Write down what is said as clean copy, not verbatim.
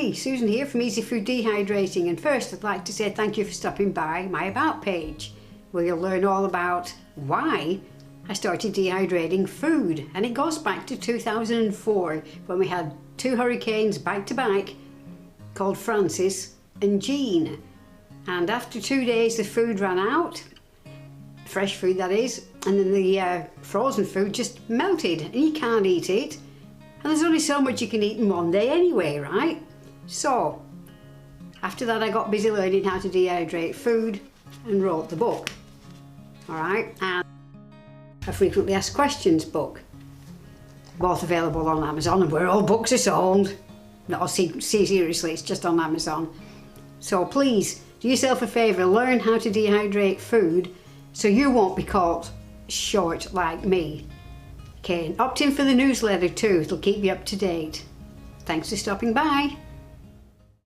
Hi, Susan here from Easy Food Dehydrating, and first I'd like to say thank you for stopping by my About page, where you'll learn all about why I started dehydrating food. And it goes back to 2004 when we had two hurricanes back to back called Francis and Jean. And after 2 days the food ran out, fresh food that is, and then the frozen food just melted and you can't eat it. And there's only so much you can eat in one day anyway, right? So, after that I got busy learning how to dehydrate food and wrote the book. Alright, and a frequently asked questions book. Both available on Amazon and where all books are sold. No, seriously, it's just on Amazon. So please, do yourself a favour, learn how to dehydrate food so you won't be caught short like me. Okay, and opt in for the newsletter too, it'll keep you up to date. Thanks for stopping by.